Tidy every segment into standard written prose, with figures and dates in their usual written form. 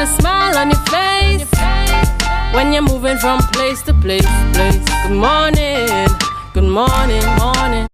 Put a smile on your face when you're moving from place to place. Good morning, good morning, morning.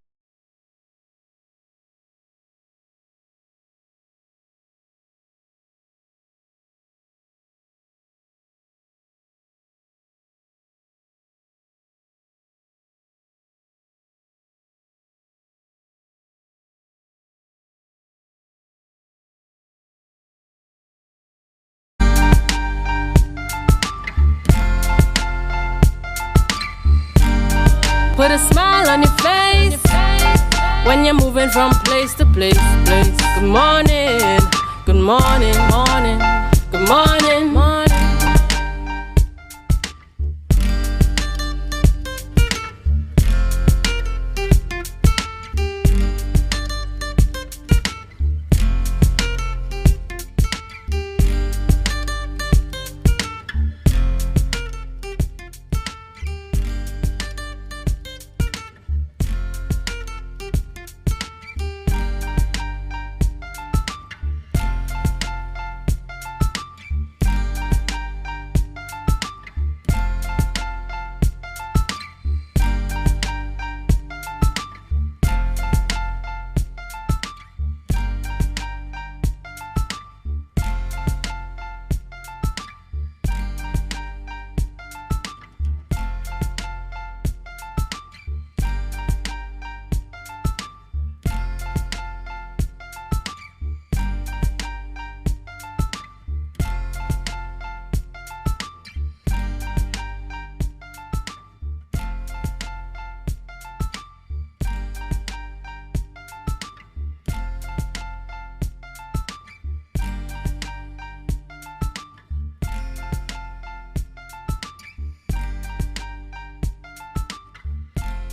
Put a smile on your face when you're moving from place to place. Good morning, good morning, morning, good morning, morning.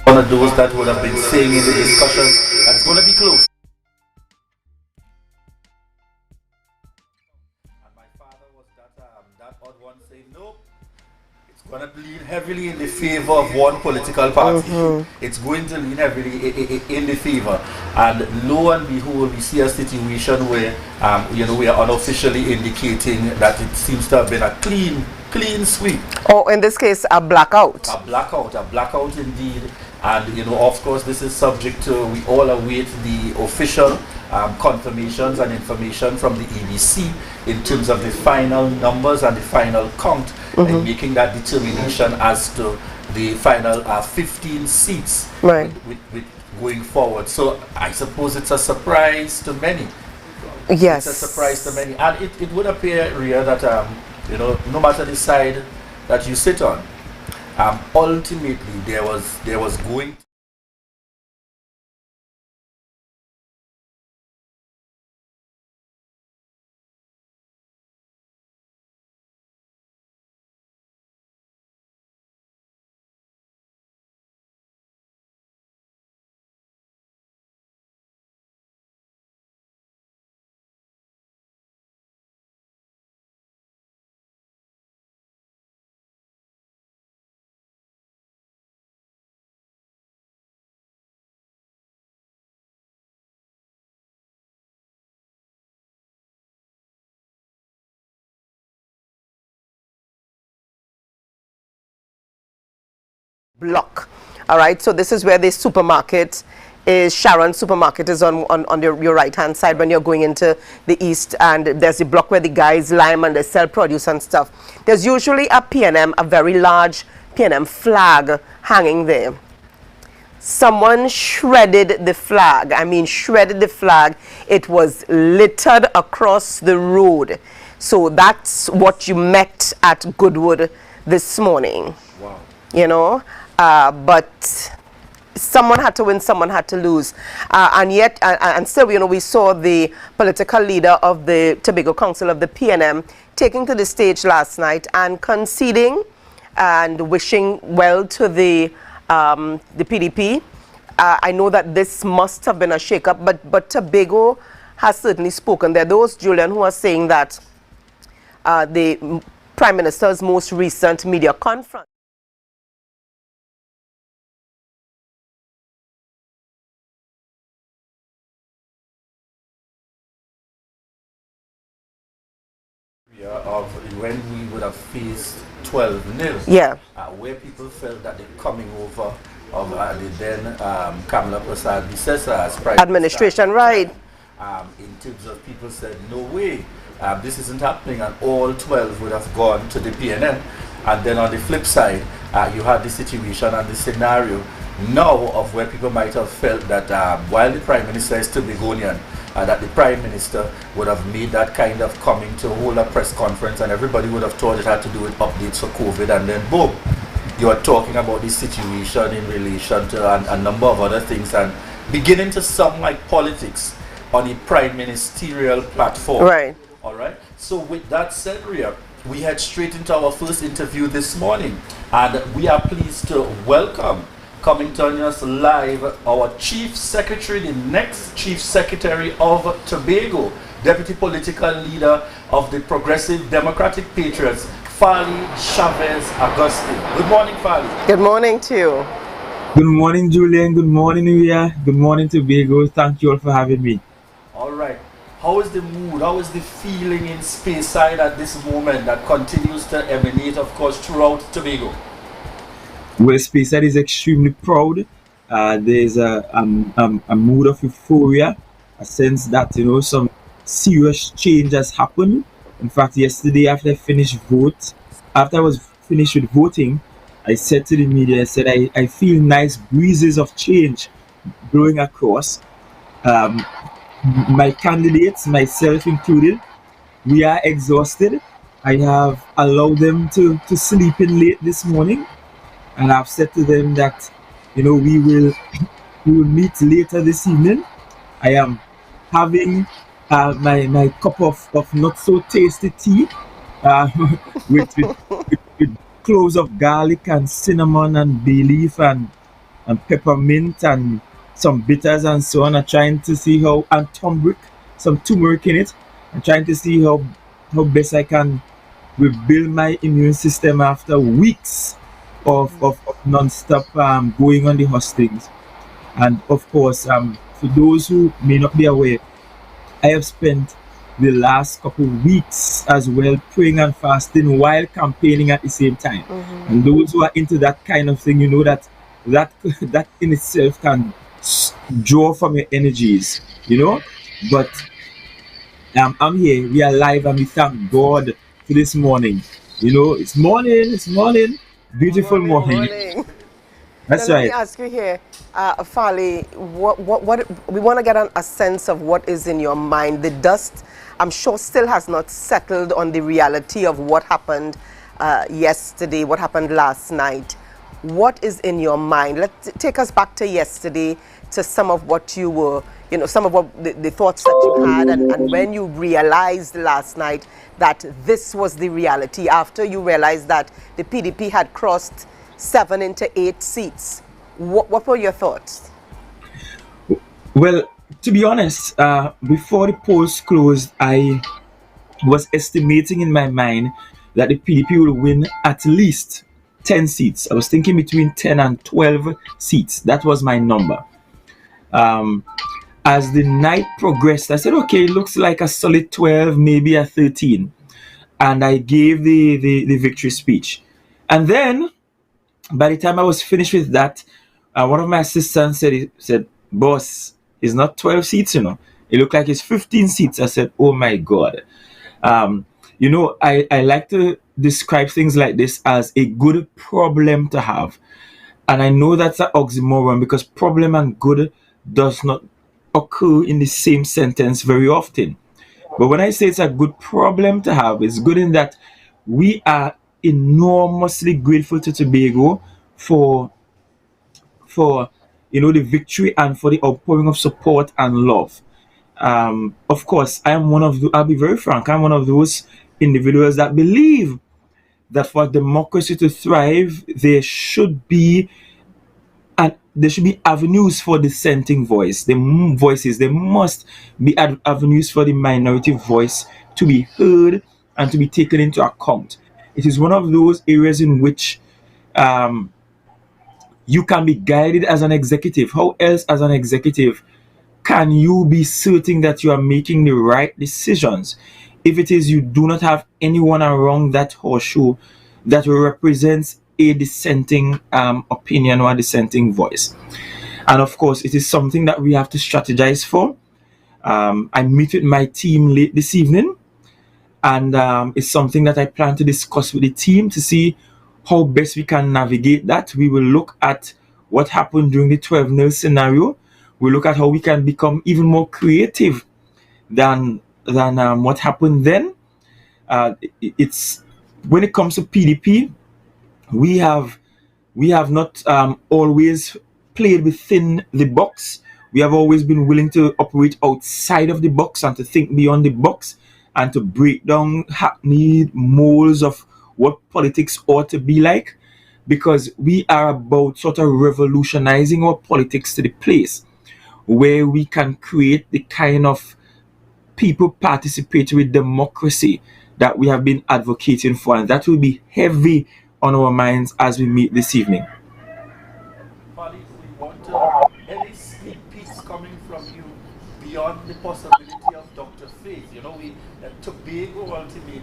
One of those that would have been saying in the discussion that's going to be close. And my father was that odd one saying, no, it's going to lean heavily in the favor of one political party. It's going to lean heavily in the favor. And lo and behold, we see a situation where, we are unofficially indicating that it seems to have been a clean sweep. Or in this case, a blackout. A blackout indeed. And of course, this is subject to, we all await the official confirmations and information from the EBC in terms of the final numbers and the final count, and making that determination as to the final 15 seats with going forward. So I suppose it's a surprise to many. Yes. It's a surprise to many. And it would appear, Ria, that no matter the side that you sit on, ultimately there was going block. All right, so this is where the supermarket is. Sharon supermarket is on your right hand side when you're going into the east, and there's the block where the guys lime and they sell produce and stuff. There's usually a PNM, a very large PNM flag hanging there. Someone shredded the flag. I mean, shredded the flag. It was littered across the road. So that's what you met at Goodwood this morning. wow. But someone had to win, someone had to lose, and still, we saw the political leader of the Tobago Council of the PNM taking to the stage last night and conceding and wishing well to the PDP. I know that this must have been a shake-up, but Tobago has certainly spoken. There are those, Julian, who are saying that the Prime Minister's most recent media conference of when we would have faced 12 nil, Yeah. where people felt that the coming over of the then Kamala Prasad Bisesa as Prime Administration, Minister, right. in terms of people said, no way, this isn't happening, and all 12 would have gone to the PNN. And then on the flip side, you had the situation and the scenario now of where people might have felt that while the Prime Minister is Tobagonian, that the Prime Minister would have made that kind of coming to hold a press conference, and everybody would have thought it had to do with updates for COVID, and then boom, you are talking about this situation in relation to a number of other things, and beginning to sound like politics on a prime ministerial platform. Right. All right. So with that said, Ria, we head straight into our first interview this morning, and we are pleased to welcome, coming to us live, our Chief Secretary, the next Chief Secretary of Tobago, Deputy Political Leader of the Progressive Democratic Patriots, Fali Chavez Agustin. Good morning, Fali. Good morning to you. Good morning, Julian. Good morning, Ria. Good morning, Tobago. Thank you all for having me. All right. How is the mood? How is the feeling in Speyside at this moment that continues to emanate, of course, throughout Tobago? Well, Speyside is extremely proud. There's a mood of euphoria, a sense that some serious change has happened. In fact, yesterday after I was finished with voting, I said to the media, I said I feel nice breezes of change blowing across. Um, my candidates, myself included, we are exhausted. I have allowed them to sleep in late this morning, and I've said to them that we will meet later this evening. I am having my cup of not so tasty tea uh, with cloves of garlic and cinnamon and bay leaf and peppermint and some bitters and so on. I'm trying to see how, and turmeric, some turmeric in it. I'm trying to see how best I can rebuild my immune system after weeks of non-stop going on the hustings. And of course, for those who may not be aware, I have spent the last couple of weeks as well praying and fasting while campaigning at the same time. And those who are into that kind of thing, you know that that in itself can draw from your energies, But I'm here, we are live, and we thank God for this morning. It's morning, beautiful morning. Morning. Now That's let me right. ask you here, Fali, what we want to get a sense of what is in your mind. The dust, I'm sure, still has not settled on the reality of what happened yesterday, what happened last night. What is in your mind? Let's take us back to yesterday, to some of what you were, some of what the thoughts that you had, and when you realized last night that this was the reality, after you realized that the PDP had crossed 7 into 8 seats. What were your thoughts? Well, to be honest, before the polls closed, I was estimating in my mind that the PDP will win at least 10 seats. I was thinking between 10 and 12 seats. That was my number. Um, as the night progressed, I said, okay, it looks like a solid 12, maybe a 13. And I gave the victory speech. And then, by the time I was finished with that, one of my assistants said, boss, it's not 12 seats, It looked like it's 15 seats. I said, oh my God. I like to describe things like this as a good problem to have. And I know that's an oxymoron because problem and good does not occur in the same sentence very often. But when I say it's a good problem to have, it's good in that we are enormously grateful to Tobago for the victory and for the outpouring of support and love. Of course, I'll be very frank, I'm one of those individuals that believe that for democracy to thrive, there should be avenues for dissenting voice. There must be avenues for the minority voice to be heard and to be taken into account. It is one of those areas in which you can be guided as an executive. How else, as an executive, can you be certain that you are making the right decisions? if it is you do not have anyone around that horseshoe that represents a dissenting opinion or a dissenting voice. And of course, it is something that we have to strategize for. I meet with my team late this evening, and it's something that I plan to discuss with the team to see how best we can navigate that. We will look at what happened during the 12-0 scenario. We'll look at how we can become even more creative than what happened then. It's when it comes to PDP, we have not always played within the box. We have always been willing to operate outside of the box and to think beyond the box and to break down hackneyed molds of what politics ought to be like, because we are about sort of revolutionizing our politics to the place where we can create the kind of people participatory democracy that we have been advocating for, and that will be heavy on our minds as we meet this evening. Polly, we want any sneak peeks coming from you beyond the possibility of Dr. Faith. You know, Tobago ultimately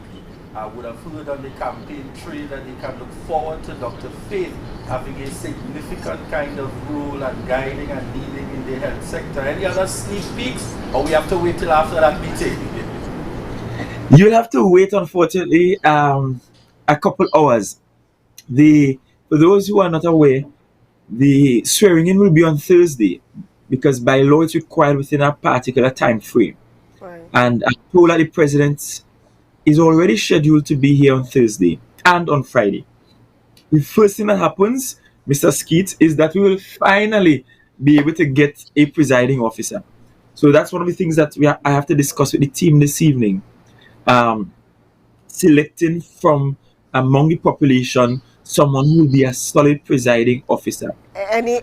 would have heard on the campaign trail that they can look forward to Dr. Faith having a significant kind of role and guiding and leading in the health sector. Any other sneak peeks, or we have to wait till after that meeting? You'll have to wait, unfortunately, a couple hours. For those who are not aware, the swearing in will be on Thursday, because by law it's required within a particular time frame. Right. And I'm told that the president is already scheduled to be here on Thursday and on Friday. The first thing that happens, Mr. Skeet, is that we will finally be able to get a presiding officer. So that's one of the things that I have to discuss with the team this evening. Selecting from among the population someone who will be a solid presiding officer. Any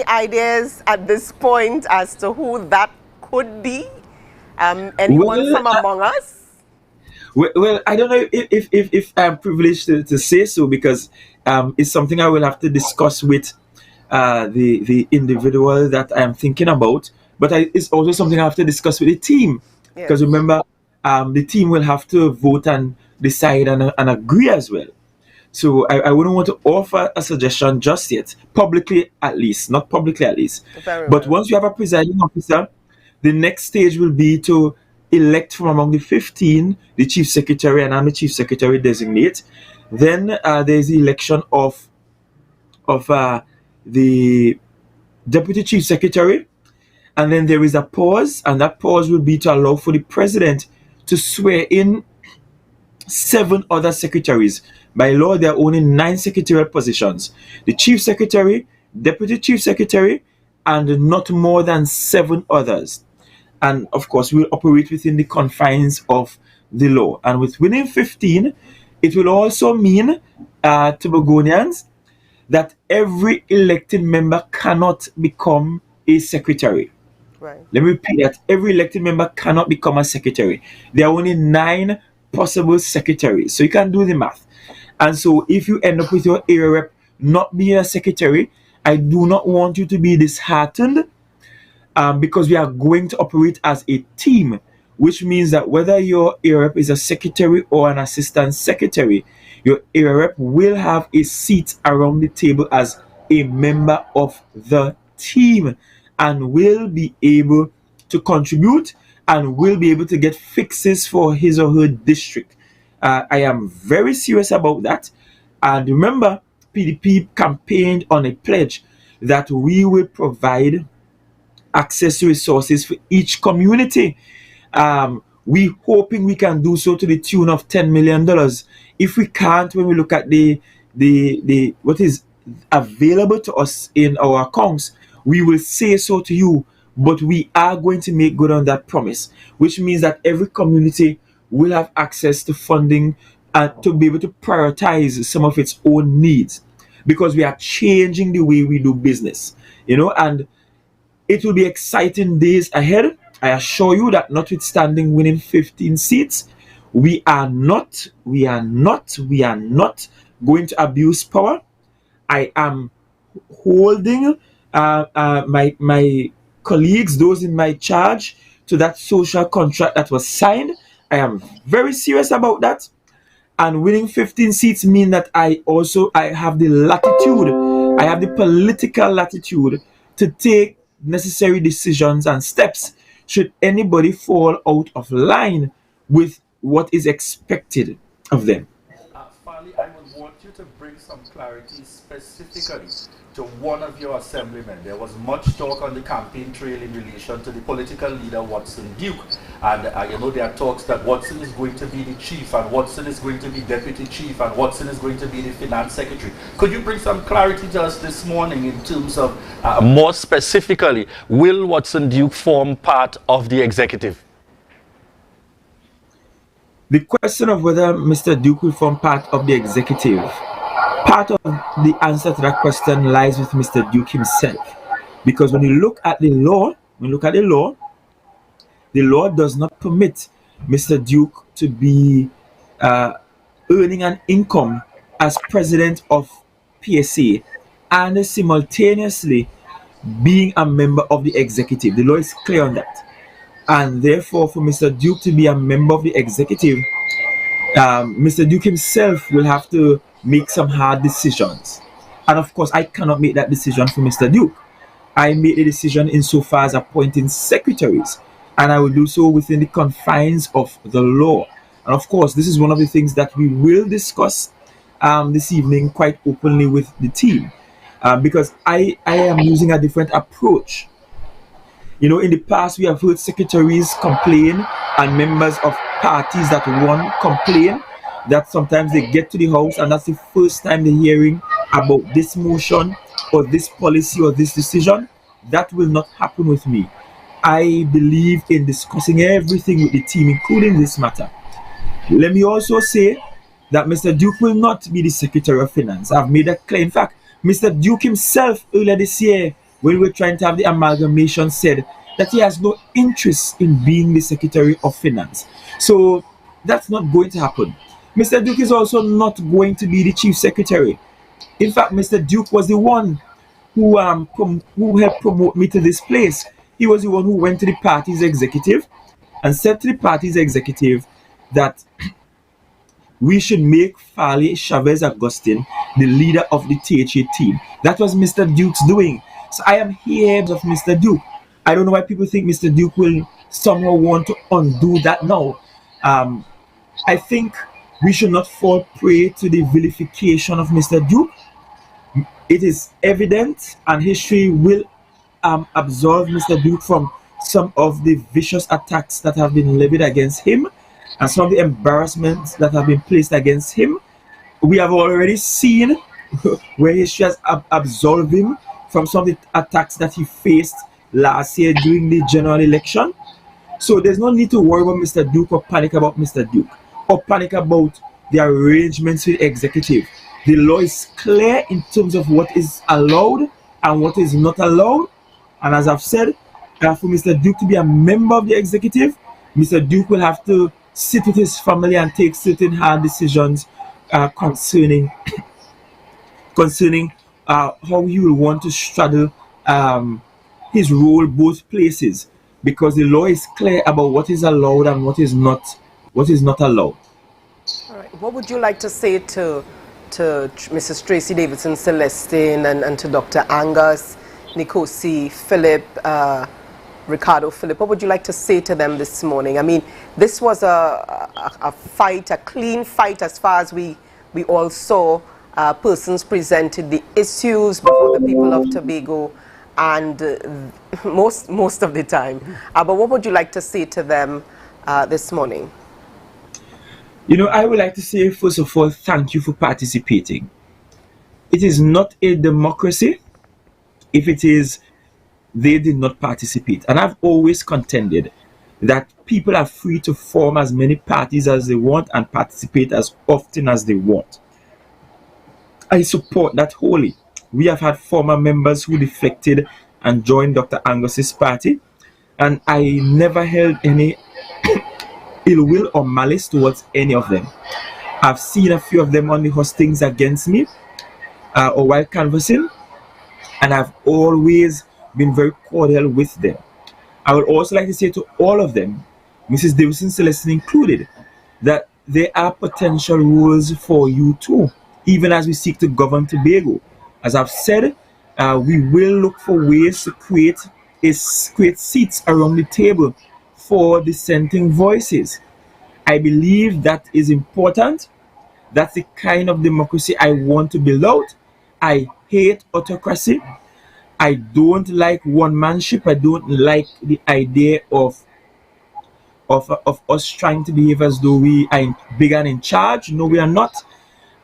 ideas at this point as to who that could be? Anyone from among us? Well, I don't know if I'm privileged to say so, because it's something I will have to discuss with the individual that I'm thinking about. But it's also something I have to discuss with the team, because remember, the team will have to vote and decide and agree as well. So I wouldn't want to offer a suggestion just yet, publicly at least, not publicly at least. But once you have a presiding officer, the next stage will be to elect from among the 15 the chief secretary, and I'm the chief secretary designate. Then there's the election of the deputy chief secretary, and then there is a pause, and that pause will be to allow for the president to swear in 7 other secretaries. By law, there are only 9 secretarial positions: the chief secretary, deputy chief secretary, and not more than 7 others. And of course, we'll operate within the confines of the law. And with winning 15, it will also mean, Tobagonians, that every elected member cannot become a secretary. Right. Let me repeat that. Every elected member cannot become a secretary. There are only 9 possible secretaries. So you can do the math. And so if you end up with your area rep not being a secretary, I do not want you to be disheartened, because we are going to operate as a team, which means that whether your area rep is a secretary or an assistant secretary, your area rep will have a seat around the table as a member of the team, and will be able to contribute and will be able to get fixes for his or her district. I am very serious about that. And remember, PDP campaigned on a pledge that we will provide access to resources for each community. We hoping we can do so to the tune of $10 million. If we can't, when we look at the what is available to us in our accounts, we will say so to you. But we are going to make good on that promise, which means that every community will have access to funding and to be able to prioritize some of its own needs, because we are changing the way we do business, and it will be exciting days ahead. I assure you that, notwithstanding winning 15 seats, we are not going to abuse power. I am holding my colleagues, those in my charge, to that social contract that was signed, I am very serious about that. And winning 15 seats mean that I have the latitude, I have the political latitude to take necessary decisions and steps should anybody fall out of line with what is expected of them. Farley, I would want you to bring some clarity specifically to one of your assemblymen. There was much talk on the campaign trail in relation to the political leader Watson Duke. And there are talks that Watson is going to be the chief, and Watson is going to be deputy chief, and Watson is going to be the finance secretary. Could you bring some clarity to us this morning in terms of, more specifically, will Watson Duke form part of the executive? The question of whether Mr. Duke will form part of the executive, part of the answer to that question lies with Mr. Duke himself. Because when you look at the law, the law does not permit Mr. Duke to be earning an income as president of PSA and simultaneously being a member of the executive. The law is clear on that. And therefore, for Mr. Duke to be a member of the executive, Mr. Duke himself will have to make some hard decisions. And of course, I cannot make that decision for Mr. Duke. I made a decision insofar as appointing secretaries, and I will do so within the confines of the law. And of course, this is one of the things that we will discuss this evening quite openly with the team, because I am using a different approach. In the past, we have heard secretaries complain and members of parties that won complain that sometimes they get to the house and that's the first time they're hearing about this motion or this policy or this decision. That will not happen with me. I believe in discussing everything with the team, including this matter. Let me also say that Mr. Duke will not be the Secretary of Finance. I've made that clear. In fact, Mr. Duke himself earlier this year, when we were trying to have the amalgamation, said that he has no interest in being the Secretary of Finance. So that's not going to happen. Mr. Duke is also not going to be the Chief Secretary. In fact, Mr. Duke was the one who helped promote me to this place. He was the one who went to the party's executive and said to the party's executive that we should make Farley Chavez Agustin the leader of the THA team. That was Mr. Duke's doing. So I am here of Mr. Duke. I don't know why people think Mr. Duke will somehow want to undo that now. I think we should not fall prey to the vilification of Mr. Duke. It is evident, and history will absolve Mr. Duke from some of the vicious attacks that have been levied against him and some of the embarrassments that have been placed against him. We have already seen where history has absolved him from some of the attacks that he faced last year during the general election. So there's no need to worry about Mr. Duke or panic about Mr. Duke or panic about the arrangements with the executive. The law is clear in terms of what is allowed and what is not allowed. And as I've said, for Mr. Duke to be a member of the executive, Mr. Duke will have to sit with his family and take certain hard decisions concerning how he will want to straddle his role both places, because the law is clear about what is allowed and what is not allowed. All right. What would you like to say to Mrs. Tracy Davidson Celestine and to Dr. Angus, Nikosi, Philip, Ricardo Philip? What would you like to say to them this morning? I mean, this was a fight, a clean fight as far as we all saw. Persons presented the issues before the people of Tobago, and most of the time. But what would you like to say to them this morning? I would like to say, first of all, thank you for participating. It is not a democracy if it is they did not participate. And I've always contended that people are free to form as many parties as they want and participate as often as they want. I support that wholly. We have had former members who defected and joined Dr. Angus's party, and I never held any ill will or malice towards any of them. I've seen a few of them on the hustings against me or while canvassing, and I've always been very cordial with them. I would also like to say to all of them Mrs. Davison Celestin included, that there are potential roles for you too, even as we seek to govern Tobago. As I've said, we will look for ways to create seats around the table for dissenting voices. I believe that is important. That's the kind of democracy I want to build out. I hate autocracy. I don't like one-manship. I don't like the idea of us trying to behave as though we are big and in charge. No, we are not.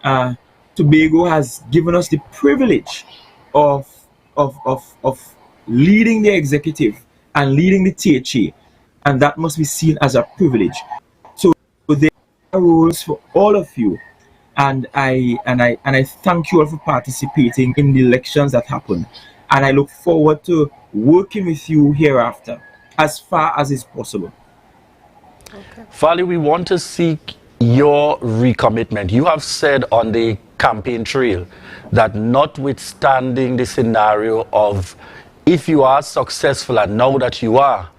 Uh, Tobago has given us the privilege of, of leading the executive and leading the THA, and that must be seen as a privilege. So there are roles for all of you, and I thank you all for participating in the elections that happened, and I look forward to working with you hereafter as far as is possible. Fali, we want to seek your recommitment. You have said on the campaign trail that notwithstanding the scenario of if you are successful, and now that you are,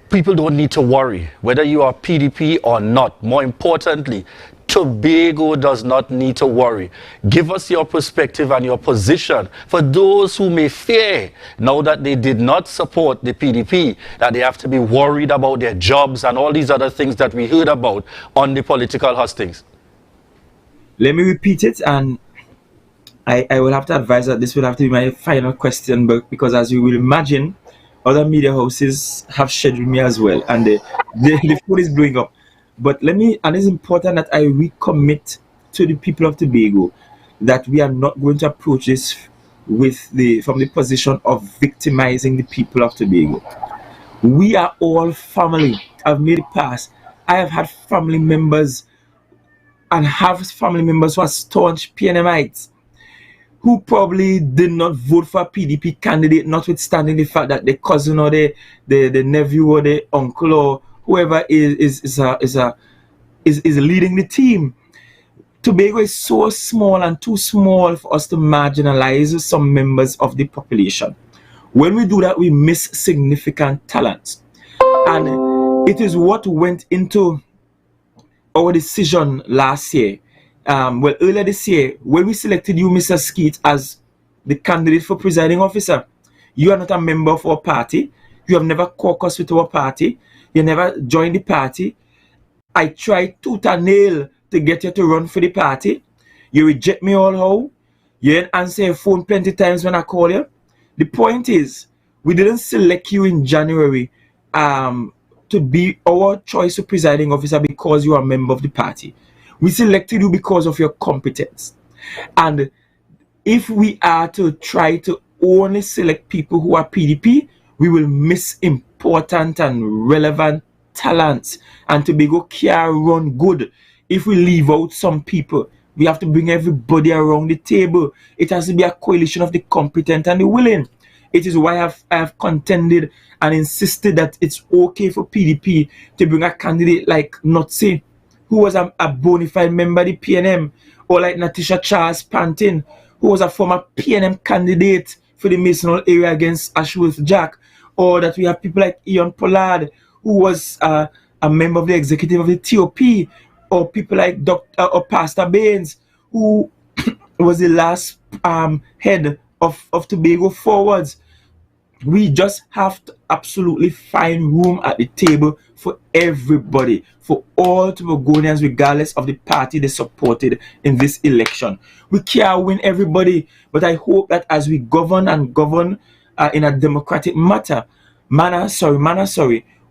people don't need to worry whether you are PDP or not. More importantly, Tobago does not need to worry. Give us your perspective and your position for those who may fear, now that they did not support the PDP, that they have to be worried about their jobs and all these other things that we heard about on the political hustings. Let me repeat it, and I will have to advise that this will have to be my final question, but because as you will imagine, other media houses have scheduled me as well, and the phone is blowing up. But and it's important that I recommit to the people of Tobago that we are not going to approach this from the position of victimizing the people of Tobago. We are all family. I've made it past. I have had family members and have family members who are staunch PNMites who probably did not vote for a PDP candidate, notwithstanding the fact that the cousin or the nephew or the uncle or whoever is leading the team. Tobago is so small and too small for us to marginalize some members of the population. When we do that, we miss significant talents. And it is what went into our decision last year. Earlier this year, when we selected you, Mr. Skeet, as the candidate for presiding officer, you are not a member of our party. You have never caucused with our party. You never joined the party. I tried tooth and nail to get you to run for the party. You reject me all how. You didn't answer your phone plenty times when I call you. The point is, we didn't select you in January to be our choice of presiding officer because you are a member of the party. We selected you because of your competence. And if we are to try to only select people who are PDP, we will miss important and relevant talents. And Tobago can't run good if we leave out some people. We have to bring everybody around the table. It has to be a coalition of the competent and the willing. It is why I have contended and insisted that it's okay for PDP to bring a candidate like Notsi, who was a bona fide member of the PNM, or like Natisha Charles Pantin, who was a former PNM candidate for the Masonville area against Ashworth Jack, or that we have people like Ian Pollard, who was a member of the executive of the TOP, or people like or Pastor Baines, who was the last head of Tobago Forwards. We just have to absolutely find room at the table for everybody, for all Tobagonians, regardless of the party they supported in this election. We can't win everybody, but I hope that as we govern in a democratic manner,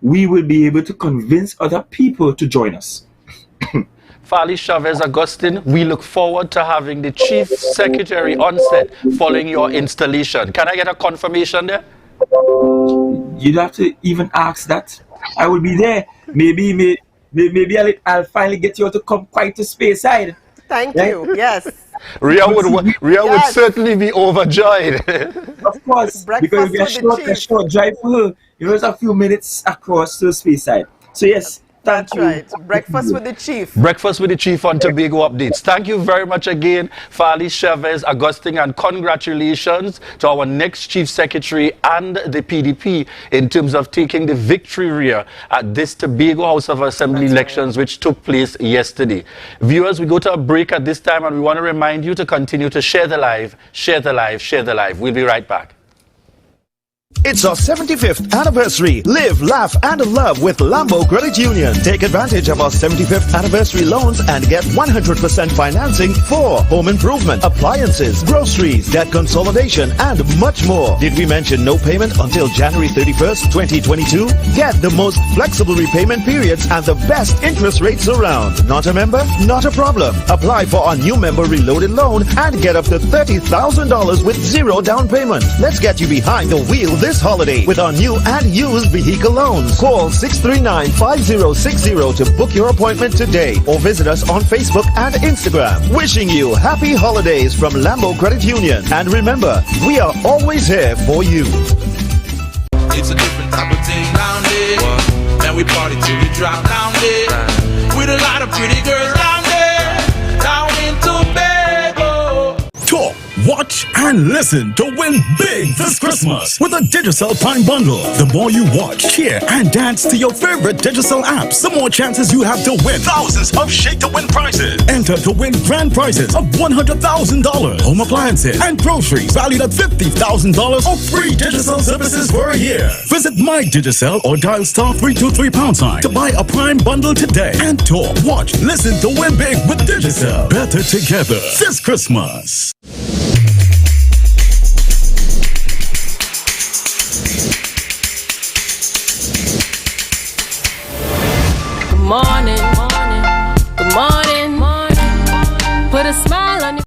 we will be able to convince other people to join us. Fali Chavez Augustine, we look forward to having the Chief Secretary on set following your installation. Can I get a confirmation there? You don't have to even ask that. I will be there. Maybe I'll finally get you all to come quite to Speyside. Thank you. Yes. Ria would certainly be overjoyed. Of course, because it'll be a short drive for her. It's a few minutes across to Speyside. So yes, That's right. Breakfast with the chief. Breakfast with the Chief on Tobago Updates. Thank you very much again, Farley Chavez, Augustine, and congratulations to our next Chief Secretary and the PDP in terms of taking the victory rear at this Tobago House of Assembly elections, which took place yesterday. Viewers, we go to a break at this time, and we want to remind you to continue to share the live, share the live, share the live. We'll be right back. It's our 75th anniversary. Live, laugh, and love with Lambo Credit Union. Take advantage of our 75th anniversary loans and get 100% financing for home improvement, appliances, groceries, debt consolidation, and much more. Did we mention no payment until January 31st, 2022? Get the most flexible repayment periods and the best interest rates around. Not a member? Not a problem. Apply for our new member reloaded loan and get up to $30,000 with zero down payment. Let's get you behind the wheel this holiday with our new and used vehicle loans. Call 639-5060 to book your appointment today or visit us on Facebook and Instagram. Wishing you happy holidays from Lambo Credit Union. And remember, we are always here for you. It's a different type of thing down there. And we party till we drop down there. With a lot of pretty girls down there. Down in Tobago. Talk, watch, and listen to win big this Christmas with a Digicel Prime Bundle. The more you watch, hear, and dance to your favorite Digicel apps, the more chances you have to win thousands of shake-to-win prizes. Enter to win grand prizes of $100,000, home appliances, and groceries valued at $50,000 or free Digicel services for a year. Visit My Digicel or dial *323# to buy a Prime Bundle today. And talk, watch, listen to win big with Digicel. Better together this Christmas. Good morning, good morning, put a smile on your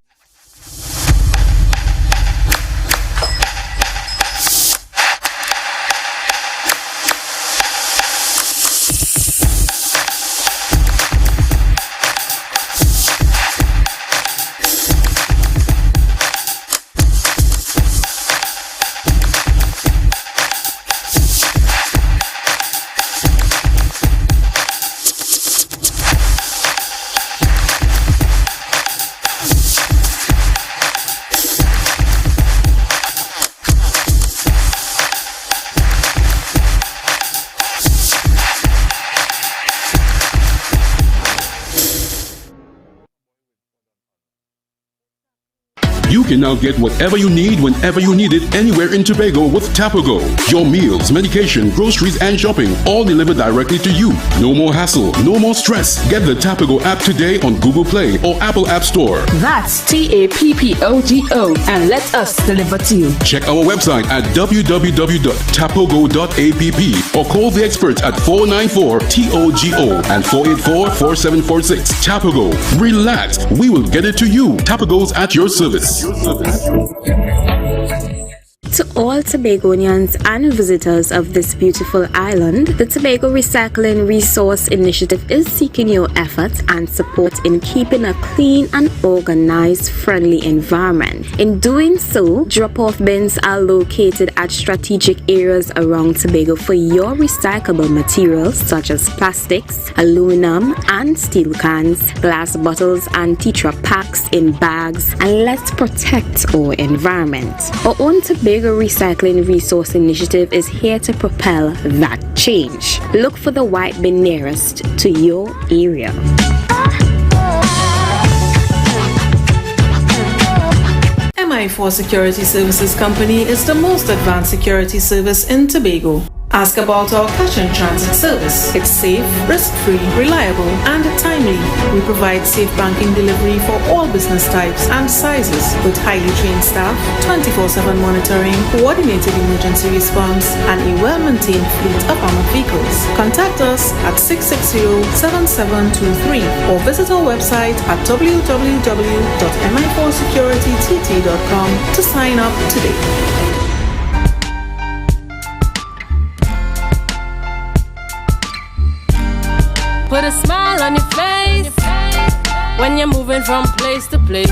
You can now get whatever you need whenever you need it anywhere in Tobago with Tobago. Your meals, medication, groceries, and shopping all delivered directly to you. No more hassle, no more stress. Get the Tobago app today on Google Play or Apple App Store. That's TAPPOGO and let us deliver to you. Check our website at www.tapogo.app or call the experts at 494-TOGO and 484-4746. Tobago. Relax. We will get it to you. Tobago's at your service. To all Tobagonians and visitors of this beautiful island, the Tobago Recycling Resource Initiative is seeking your efforts and support in keeping a clean and organized, friendly environment. In doing so, drop-off bins are located at strategic areas around Tobago for your recyclable materials such as plastics, aluminum and steel cans, glass bottles and tetra packs in bags, and let's protect our environment. Our own Tobago Recycling Resource Initiative is here to propel that change. Look for the white bin nearest to your area. MI4 Security Services Company is the most advanced security service in Tobago. Ask about our cash and transit service. It's safe, risk-free, reliable, and timely. We provide safe banking delivery for all business types and sizes with highly trained staff, 24/7 monitoring, coordinated emergency response, and a well-maintained fleet of armored vehicles. Contact us at 660-7723 or visit our website at www.mi4securitytt.com to sign up today. Put a smile on your face when you're moving from place to place.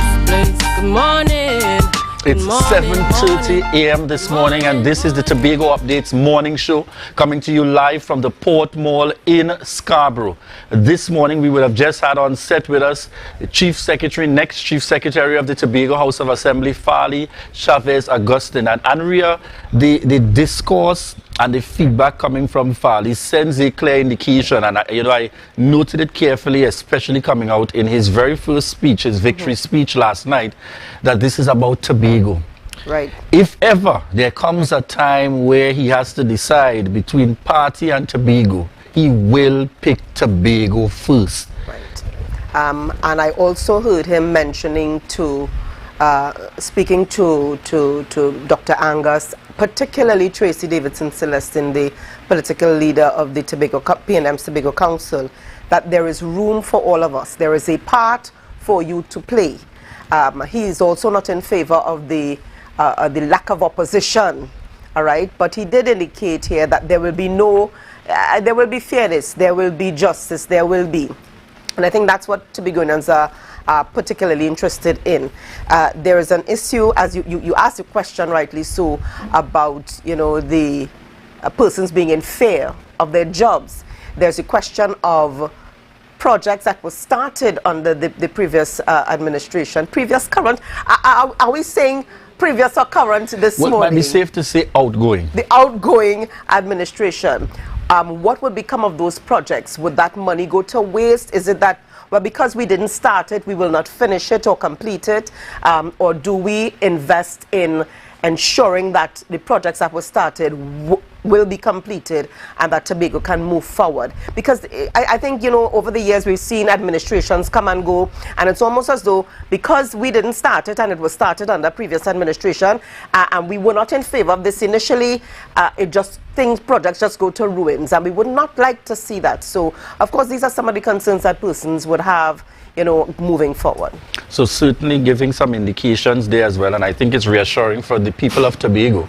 Good morning. It's 7:30 a.m. this morning, and this is the Tobago Updates morning show coming to you live from the Port Mall in Scarborough. This morning, we would have just had on set with us the Chief Secretary, next Chief Secretary of the Tobago House of Assembly, Farley Chavez Augustine. And Andrea, the discourse and the feedback coming from Farley sends a clear indication, and I noted it carefully, especially coming out in his very first speech, his victory speech last night, that this is about Tobago. Right. If ever there comes a time where he has to decide between party and Tobago, he will pick Tobago first. Right. And I also heard him mentioning speaking to Dr. Angus, particularly Tracy Davidson Celestin, the political leader of the P&M's Tobago Council, that there is room for all of us. There is a part for you to play. He is also not in favor of the lack of opposition, all right? But he did indicate here that there will be there will be fairness, there will be justice, there will be. And I think that's what Tobagoans are particularly interested in. There is an issue, as you asked a question rightly so, about the persons being in fear of their jobs. There's a question of projects that were started under the previous administration, previous, current. Are we saying previous or current this morning? Well, it might be safe to say outgoing. The outgoing administration. What would become of those projects? Would that money go to waste? Is it that, well, because we didn't start it, we will not finish it or complete it? Or do we invest in ensuring that the projects that were started will be completed and that Tobago can move forward? Because I think, over the years we've seen administrations come and go, and it's almost as though because we didn't start it and it was started under previous administration and we were not in favor of this initially, projects just go to ruins, and we would not like to see that. So, of course, these are some of the concerns that persons would have, moving forward. So certainly giving some indications there as well, and I think it's reassuring for the people of Tobago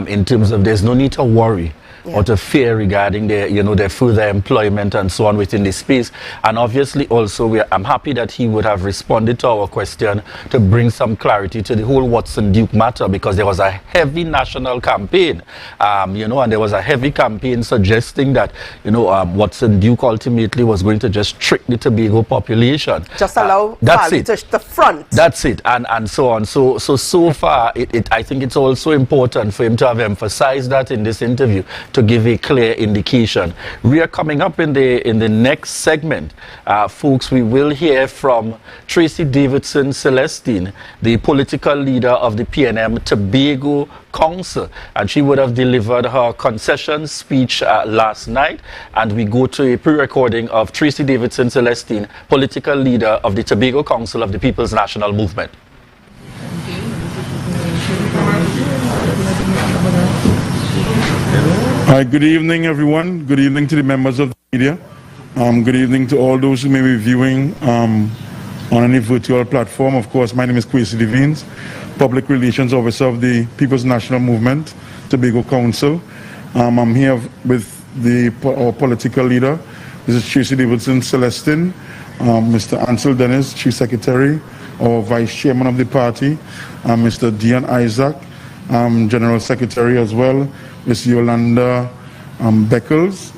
in terms of there's no need to worry or to fear regarding their, their further employment and so on within this space. And obviously also I'm happy that he would have responded to our question to bring some clarity to the whole Watson Duke matter, because there was a heavy national campaign, and there was a heavy campaign suggesting that, Watson Duke ultimately was going to just trick the Tobago population. Just allow Farley to the front. That's it, and so on. So far, I think it's also important for him to have emphasized that in this interview, to give a clear indication. We are coming up in the next segment, folks. We will hear from Tracy Davidson Celestin, the political leader of the P&M Tobago Council, and she would have delivered her concession speech last night. And we go to a pre-recording of Tracy Davidson Celestin, political leader of the Tobago Council of the People's National Movement. Hi, good evening, everyone. Good evening to the members of the media. Good evening to all those who may be viewing on any virtual platform. Of course, my name is Kwesi Devines, Public Relations Officer of the People's National Movement, Tobago Council. I'm here with our political leader. This is Tracy Davidson Celestin, Mr. Ansel Dennis, Chief Secretary or Vice Chairman of the party, Mr. Dion Isaac, General Secretary as well, Ms. Yolanda Beckles,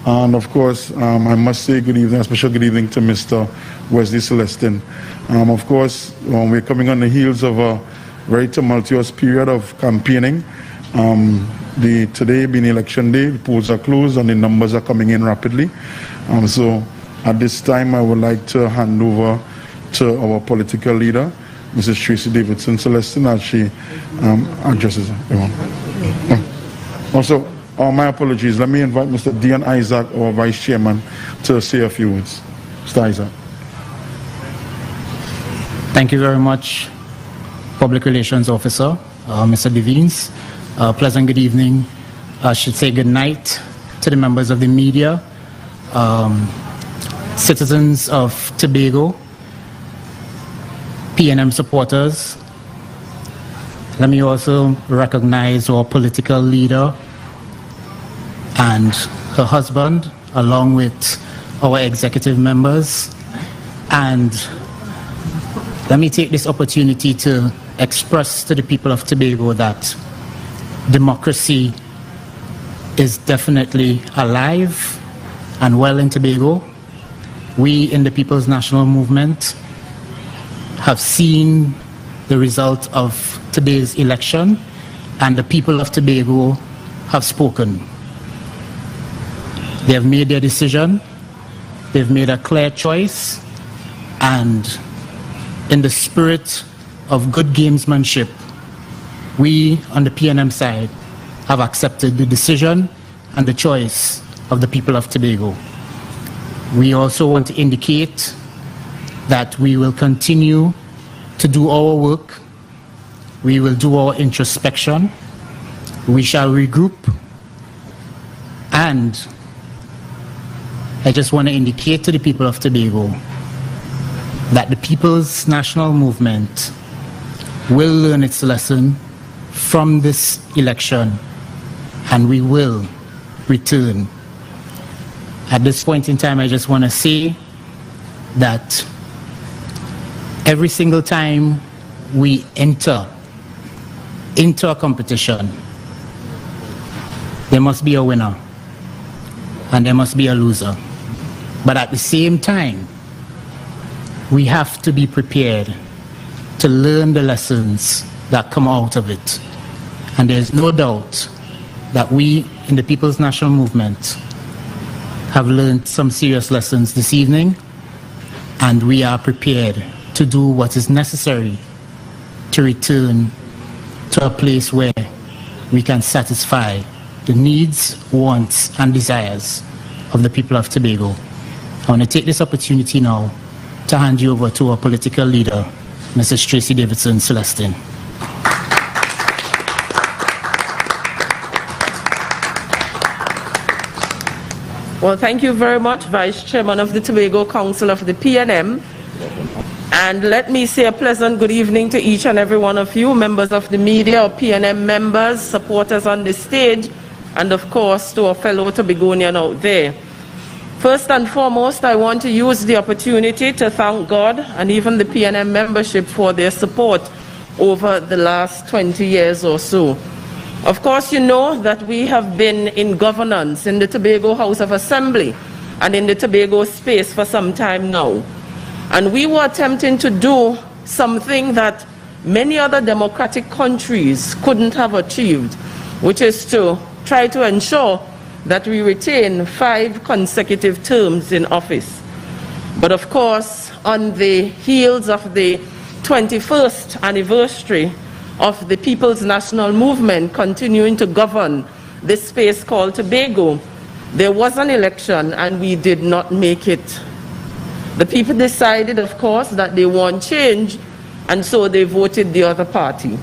and of course, I must say good evening, a special good evening to Mr. Wesley Celestin. Of course, we're coming on the heels of a very tumultuous period of campaigning. Today being election day, the polls are closed and the numbers are coming in rapidly. So at this time, I would like to hand over to our political leader, Mrs. Tracy Davidson Celestin, as she addresses everyone. Also, my apologies. Let me invite Mr. Dion Isaac, our Vice Chairman, to say a few words. Mr. Isaac. Thank you very much, Public Relations Officer, Mr. Devines. Pleasant good evening. I should say good night to the members of the media, citizens of Tobago, P&M supporters. Let me also recognize our political leader and her husband, along with our executive members. And let me take this opportunity to express to the people of Tobago that democracy is definitely alive and well in Tobago. We in the People's National Movement have seen the result of today's election, and the people of Tobago have spoken. They have made their decision, they've made a clear choice, and in the spirit of good gamesmanship, we on the PNM side have accepted the decision and the choice of the people of Tobago. We also want to indicate that we will continue to do our work. We will do our introspection. We shall regroup. And I just want to indicate to the people of Tobago that the People's National Movement will learn its lesson from this election, and we will return. At this point in time, I just want to say that every single time we enter into a competition, there must be a winner and there must be a loser. But at the same time, we have to be prepared to learn the lessons that come out of it. And there's no doubt that we in the People's National Movement have learned some serious lessons this evening, and we are prepared to do what is necessary to return to a place where we can satisfy the needs, wants, and desires of the people of Tobago. I want to take this opportunity now to hand you over to our political leader, Mrs. Tracy Davidson Celestine. Well, thank you very much, Vice Chairman of the Tobago Council of the PNM. And let me say a pleasant good evening to each and every one of you, members of the media, or PNM members, supporters on the stage, and of course to our fellow Tobagonian out there. First and foremost, I want to use the opportunity to thank God and even the PNM membership for their support over the last 20 years or so. Of course, you know that we have been in governance in the Tobago House of Assembly and in the Tobago space for some time now. And we were attempting to do something that many other democratic countries couldn't have achieved, which is to try to ensure that we retain 5 consecutive terms in office. But of course, on the heels of the 21st anniversary of the People's National Movement continuing to govern this space called Tobago, there was an election and we did not make it. The people decided, of course, that they want change, and so they voted the other party.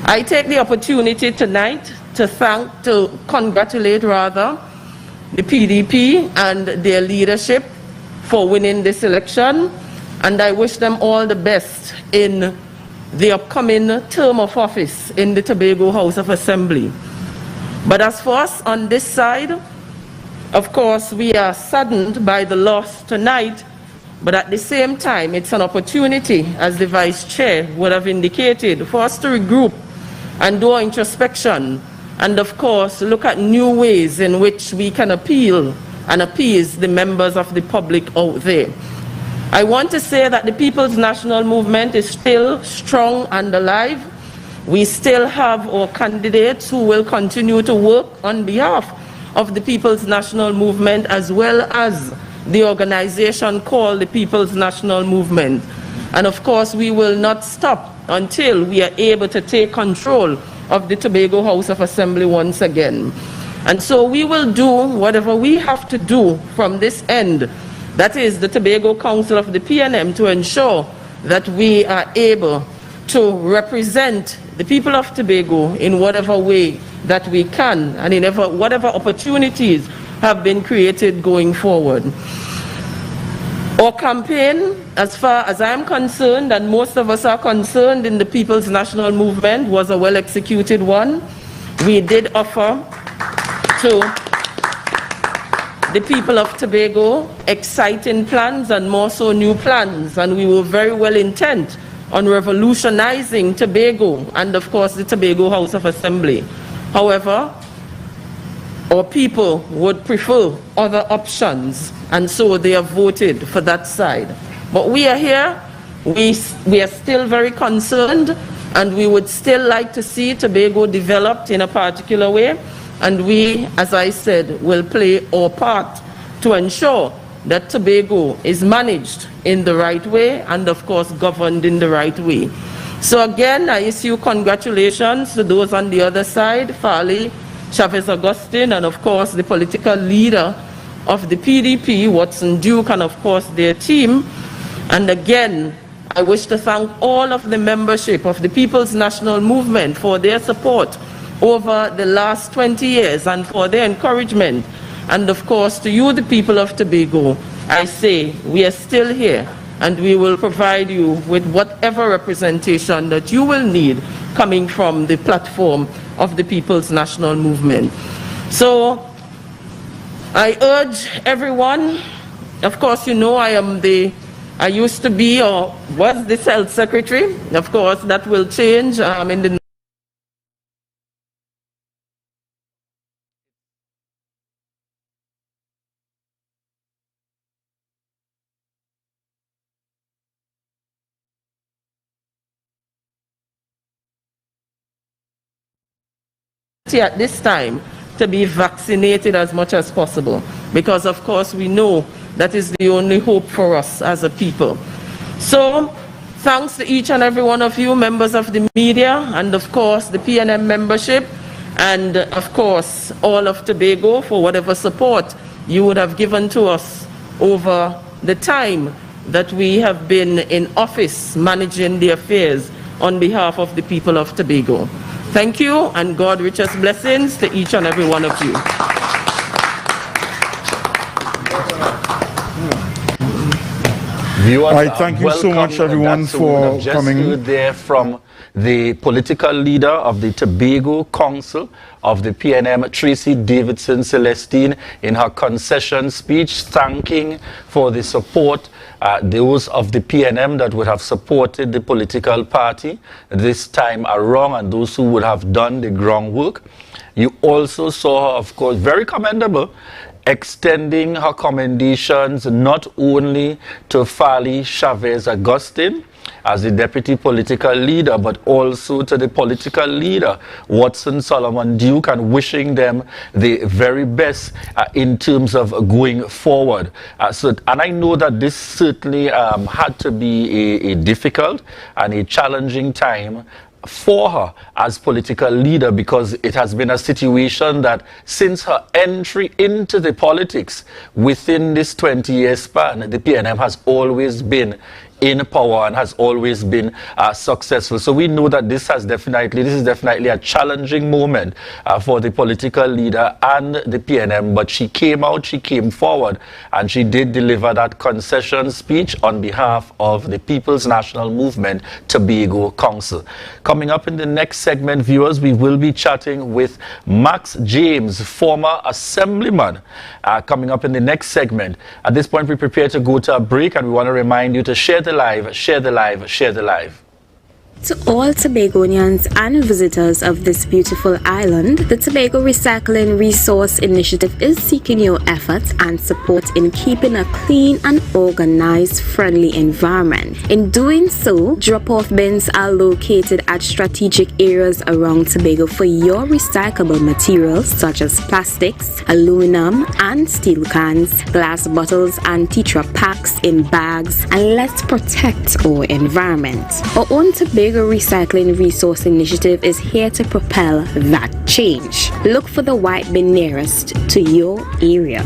I take the opportunity tonight to congratulate rather the PDP and their leadership for winning this election, and I wish them all the best in the upcoming term of office in the Tobago House of Assembly. But as for us on this side, of course, we are saddened by the loss tonight, but at the same time, it's an opportunity, as the Vice Chair would have indicated, for us to regroup and do our introspection, and of course, look at new ways in which we can appeal and appease the members of the public out there. I want to say that the People's National Movement is still strong and alive. We still have our candidates who will continue to work on behalf of the People's National Movement, as well as the organization called the People's National Movement. And of course, we will not stop until we are able to take control of the Tobago House of Assembly once again. And so we will do whatever we have to do from this end, that is the Tobago Council of the PNM, to ensure that we are able to represent the people of Tobago in whatever way that we can, and in whatever opportunities have been created going forward. Our campaign, as far as I'm concerned, and most of us are concerned in the People's National Movement, was a well-executed one. We did offer to the people of Tobago exciting plans, and more so new plans, and we were very well intent on revolutionizing Tobago and, of course, the Tobago House of Assembly. However, our people would prefer other options, and so they have voted for that side. But we are here, we are still very concerned, and we would still like to see Tobago developed in a particular way, and we, as I said, will play our part to ensure that Tobago is managed in the right way and, of course, governed in the right way. So again, I issue congratulations to those on the other side, Farley, Chavez Augustine, and of course the political leader of the PDP, Watson Duke, and of course their team. And again, I wish to thank all of the membership of the People's National Movement for their support over the last 20 years and for their encouragement. And of course, to you, the people of Tobago, I say we are still here, and we will provide you with whatever representation that you will need coming from the platform of the People's National Movement. So I urge everyone, of course, you know I used to be or was the health secretary. Of course, that will change in the at this time to be vaccinated as much as possible, because of course we know that is the only hope for us as a people. So thanks to each and every one of you, members of the media, and of course the PNM membership, and of course all of Tobago, for whatever support you would have given to us over the time that we have been in office managing the affairs on behalf of the people of Tobago. Thank you, and God richest blessings to each and every one of you. I thank you so much, everyone, for coming. There from the political leader of the Tobago Council of the PNM, Tracy Davidson Celestine, in her concession speech, thanking for the support those of the PNM that would have supported the political party this time around, and those who would have done the groundwork. You also saw her, of course, very commendable, extending her commendations not only to Farley Chavez Augustine as the deputy political leader, but also to the political leader, Watson Solomon Duke, and wishing them the very best in terms of going forward. And I know that this certainly had to be a difficult and a challenging time for her as political leader, because it has been a situation that since her entry into the politics within this 20-year span, the PNM has always been in power and has always been successful. So we know that this is definitely a challenging moment for the political leader and the PNM, but she came out, she came forward, and she did deliver that concession speech on behalf of the People's National Movement Tobago Council. Coming up in the next segment, viewers, we will be chatting with Max James, former assemblyman, coming up in the next segment. At this point, we prepare to go to a break, and we want to remind you to share the live, share the live, share the live. To all Tobagonians and visitors of this beautiful island, the Tobago Recycling Resource Initiative is seeking your efforts and support in keeping a clean and organized, friendly environment. In doing so, drop-off bins are located at strategic areas around Tobago for your recyclable materials such as plastics, aluminum and steel cans, glass bottles and tetra packs in bags, and let's protect our environment. Our own Tobago Recycling Resource Initiative is here to propel that change. Look for the white bin nearest to your area.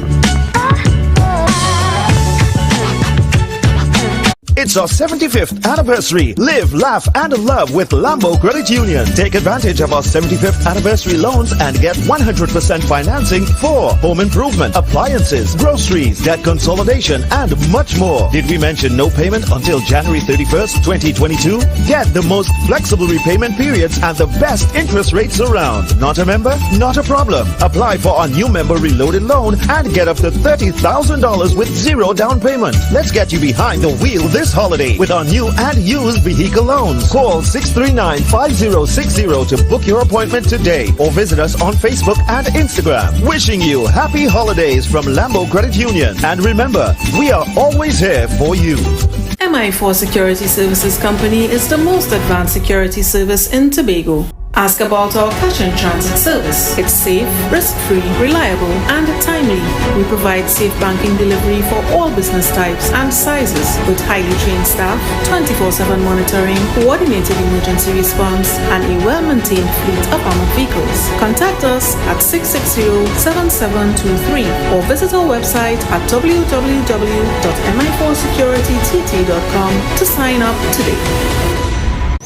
It's our 75th anniversary. Live, laugh, and love with Lambo Credit Union. Take advantage of our 75th anniversary loans and get 100% financing for home improvement, appliances, groceries, debt consolidation, and much more. Did we mention no payment until January 31st, 2022? Get the most flexible repayment periods and the best interest rates around. Not a member? Not a problem. Apply for a new member reloaded loan and get up to $30,000 with zero down payment. Let's get you behind the wheel this this holiday with our new and used vehicle loans. Call 639-5060 to book your appointment today or visit us on Facebook and Instagram. Wishing you happy holidays from Lambo Credit Union. And remember, we are always here for you. MI4 Security Services Company is the most advanced security service in Tobago. Ask about our cash in transit service. It's safe, risk-free, reliable, and timely. We provide safe banking delivery for all business types and sizes with highly trained staff, 24/7 monitoring, coordinated emergency response, and a well-maintained fleet of armored vehicles. Contact us at 660-7723 or visit our website at www.mi4securitytt.com to sign up today.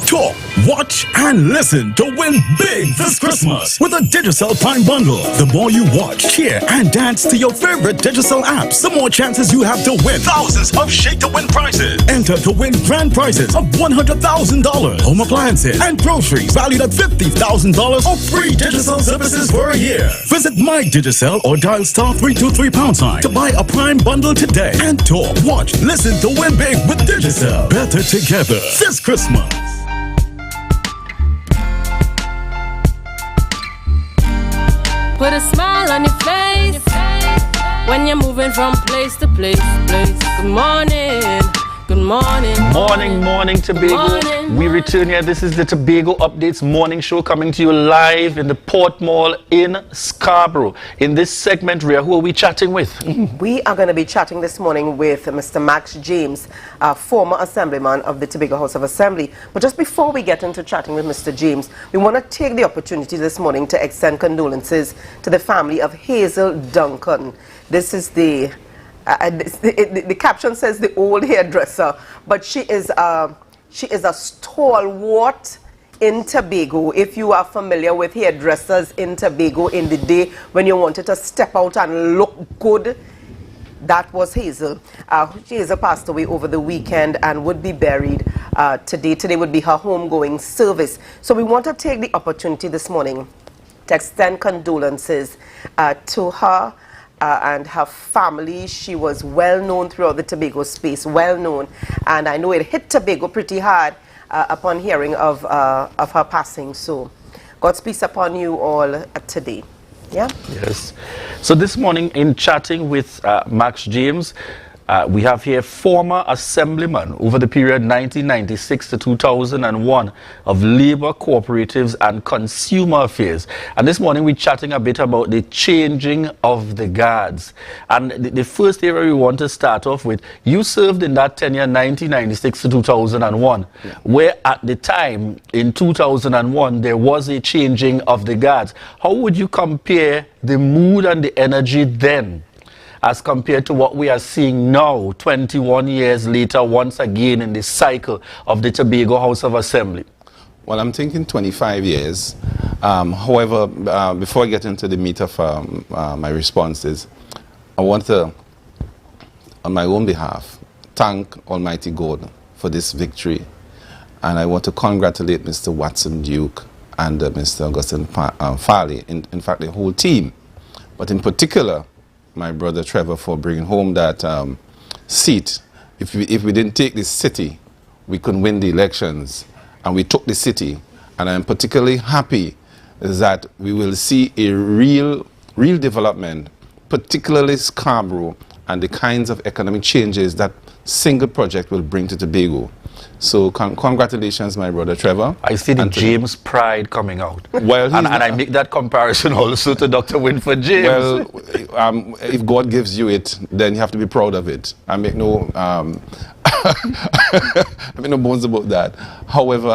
Talk, watch, and listen to win big this Christmas with a Digicel Prime Bundle. The more you watch, cheer, and dance to your favorite Digicel apps, the more chances you have to win thousands of shake-to-win prizes. Enter to win grand prizes of $100,000, home appliances, and groceries valued at $50,000 or free Digicel services for a year. Visit My Digicel or dial *323# to buy a Prime Bundle today. And talk, watch, listen to win big with Digicel. Better together this Christmas. Put a smile on your face when you're moving from place to place. Good morning, good morning. Morning, Tobago. morning. We return here. This is the Tobago Updates morning show coming to you live in the Port Mall in Scarborough. In this segment, Rhea, who are we chatting with? We are going to be chatting this morning with Mr. Max James, former assemblyman of the Tobago House of Assembly. But just before we get into chatting with Mr. James, we want to take the opportunity this morning to extend condolences to the family of Hazel Duncan. This is the caption says the old hairdresser, but she is a stalwart in Tobago. If you are familiar with hairdressers in Tobago in the day when you wanted to step out and look good, that was Hazel. Hazel passed away over the weekend and would be buried today. Today would be her homegoing service. So we want to take the opportunity this morning to extend condolences to her and her family. She was well known throughout the Tobago space, well known, and I know it hit Tobago pretty hard upon hearing of her passing. So God's peace upon you all today. Yeah. Yes. So this morning in chatting with Max James, we have here former assemblyman over the period 1996 to 2001 of Labour Cooperatives and Consumer Affairs. And this morning we're chatting a bit about the changing of the guards. And the first area we want to start off with, you served in that tenure 1996 to 2001, where at the time in 2001 there was a changing of the guards. How would you compare the mood and the energy then as compared to what we are seeing now, 21 years later, once again in this cycle of the Tobago House of Assembly? Well, I'm thinking 25 years. However, before I get into the meat of my responses, I want to, on my own behalf, thank Almighty God for this victory. And I want to congratulate Mr. Watson Duke and Mr. Augustine Farley, in fact, the whole team. But in particular, my brother Trevor, for bringing home that seat. If we didn't take this city, we couldn't win the elections. And we took the city. And I'm particularly happy that we will see a real development, particularly Scarborough, and the kinds of economic changes that single project will bring to Tobago. So congratulations, my brother Trevor. I see the James pride coming out. Well, and I make that comparison also to Dr. Winford James. Well, if God gives you it, then you have to be proud of it. I make no, I make no bones about that. However,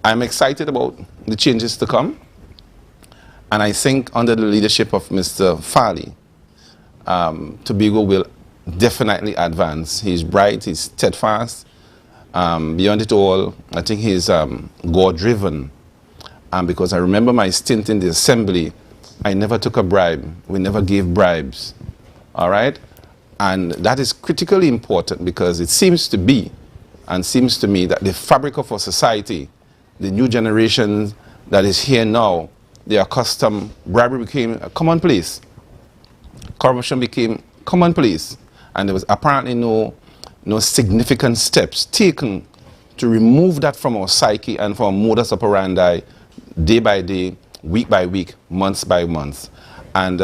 I'm excited about the changes to come. And I think under the leadership of Mr. Farley, Tobago will definitely advance. He's bright, he's steadfast. Beyond it all, I think he's God-driven. Because I remember my stint in the assembly, I never took a bribe. We never gave bribes. All right? And that is critically important because it seems to be, and seems to me, that the fabric of our society, the new generation that is here now, they are accustomed, bribery became a commonplace. Corruption became commonplace. And there was apparently no significant steps taken to remove that from our psyche and from our modus operandi, day by day, week by week, month by month. And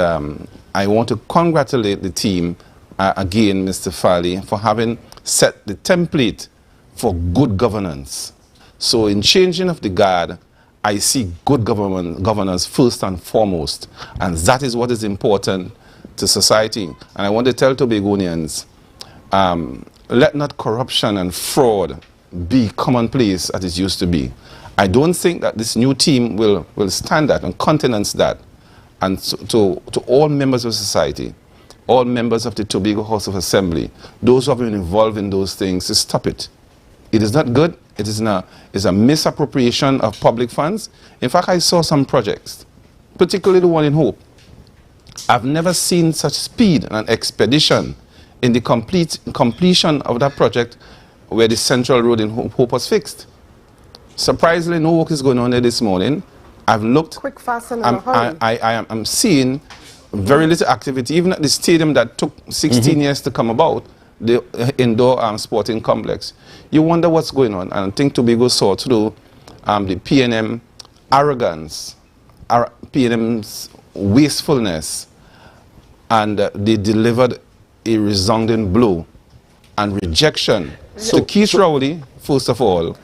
I want to congratulate the team again, Mr. Fali, for having set the template for good governance. So in changing of the guard, I see good governance first and foremost, and that is what is important to society. And I want to tell Tobagonians, let not corruption and fraud be commonplace as it used to be. I don't think that this new team will stand that and countenance that. And so, to all members of society, all members of the Tobago House of Assembly, those who have been involved in those things, to stop it. It is not good. It is a misappropriation of public funds. In fact, I saw some projects, particularly the one in Hope. I've never seen such speed and expedition in the completion of that project where the central road in Hope was fixed. Surprisingly, no work is going on there this morning. I've looked. Quick, fast, and in a hurry. I'm seeing very little activity, even at the stadium that took 16 years to come about, the indoor sporting complex. You wonder what's going on. And I think Tobago saw through the PNM arrogance, PNM's wastefulness, and they delivered a resounding blow and rejection to Keith Rowley, first of all,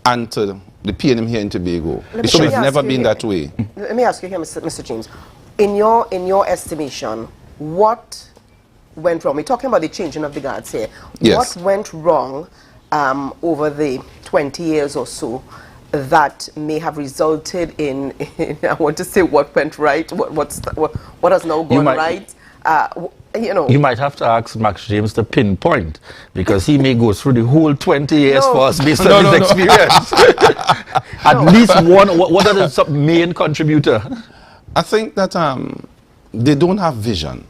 and to the PNM here in Tobago. It should have never been that way. Let me ask you here, Mr. James. In your estimation, what went wrong? We're talking about the changing of the guards here. Yes. What went wrong over the 20 years or so that may have resulted in I want to say what went right, what has now gone right? You might have to ask Max James to pinpoint, because he may go through the whole 20 years for us based on his experience. At least one. What are the main contributor? I think that they don't have vision.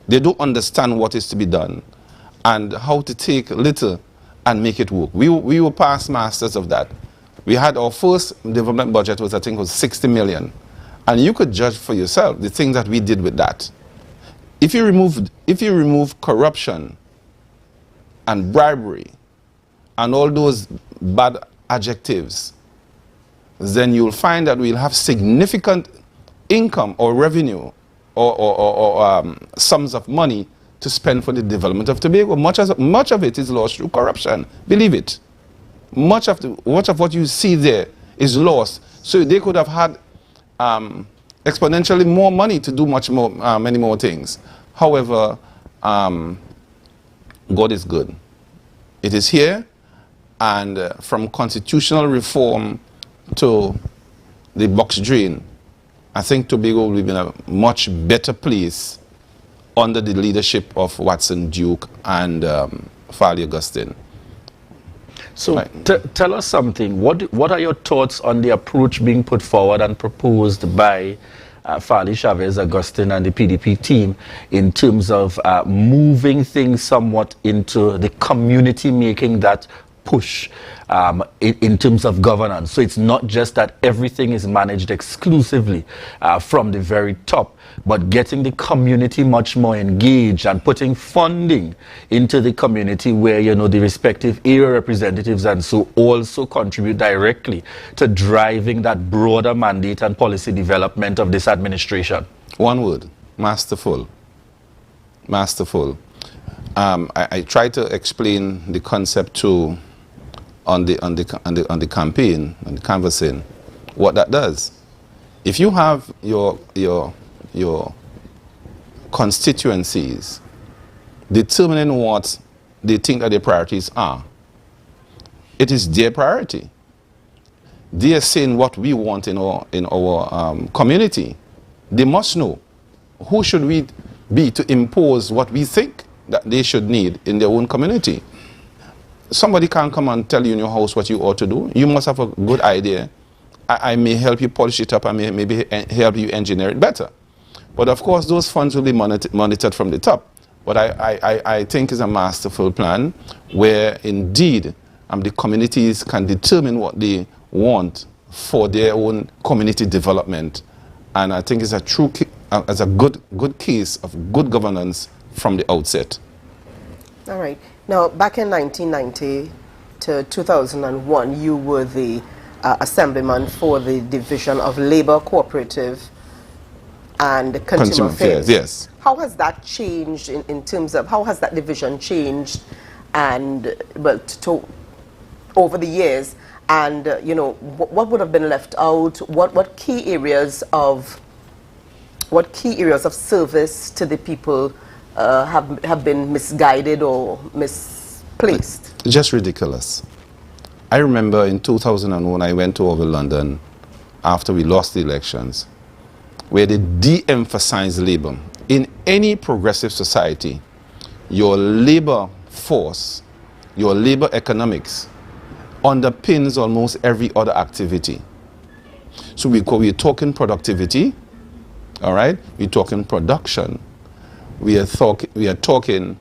They don't understand what is to be done and how to take little and make it work. We were past masters of that. We had our first development budget was, I think, was 60 million. And you could judge for yourself the things that we did with that. If you remove corruption and bribery and all those bad adjectives, then you'll find that we'll have significant income or revenue or sums of money to spend for the development of Tobago. Much of it is lost through corruption. Believe it. Much of what you see there is lost. So they could have had exponentially more money to do many more things. However, God is good. It is here, and from constitutional reform to the box drain, I think Tobago will be in a much better place under the leadership of Watson Duke and Fali Augustine. So tell us something. What are your thoughts on the approach being put forward and proposed by Fali Chavez, Augustine, and the PDP team in terms of moving things somewhat into the community, making that push in terms of governance? So it's not just that everything is managed exclusively from the very top, but getting the community much more engaged and putting funding into the community where, the respective area representatives and so also contribute directly to driving that broader mandate and policy development of this administration. One word: masterful. Masterful. I try to explain the concept on the campaign, on the canvassing, what that does. If you have your constituencies determining what they think that their priorities are, it is their priority. They are saying what we want in our community. They must know who should we be to impose what we think that they should need in their own community. Somebody can't come and tell you in your house what you ought to do. You must have a good idea. I may help you polish it up. I may maybe help you engineer it better. But of course, those funds will be monitored from the top. But I think it's a masterful plan where indeed the communities can determine what they want for their own community development. And I think it's a good case of good governance from the outset. All right. Now, back in 1990 to 2001, you were the assemblyman for the Division of Labor, Cooperative and Consumer Affairs. Yes. How has that changed in terms of, how has that division changed and, well, over the years? And, you know, what would have been left out? What key areas of service to the people have been misguided or misplaced? Just ridiculous. I remember in 2001 I went over London after we lost the elections, where they de-emphasized labor. In any progressive society, your labor force, your labor economics underpins almost every other activity. So we're talking productivity, all right? We're talking production. We are talking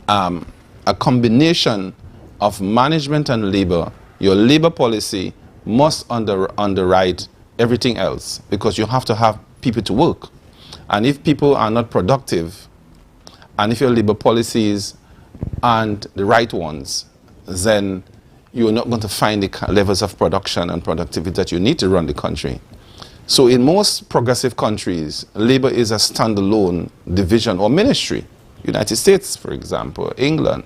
a combination of management and labor. Your labor policy must underwrite everything else, because you have to have people to work. And if people are not productive, and if your labor policies aren't the right ones, then you're not going to find the levels of production and productivity that you need to run the country. So in most progressive countries, labor is a standalone division or ministry. United States, for example, England.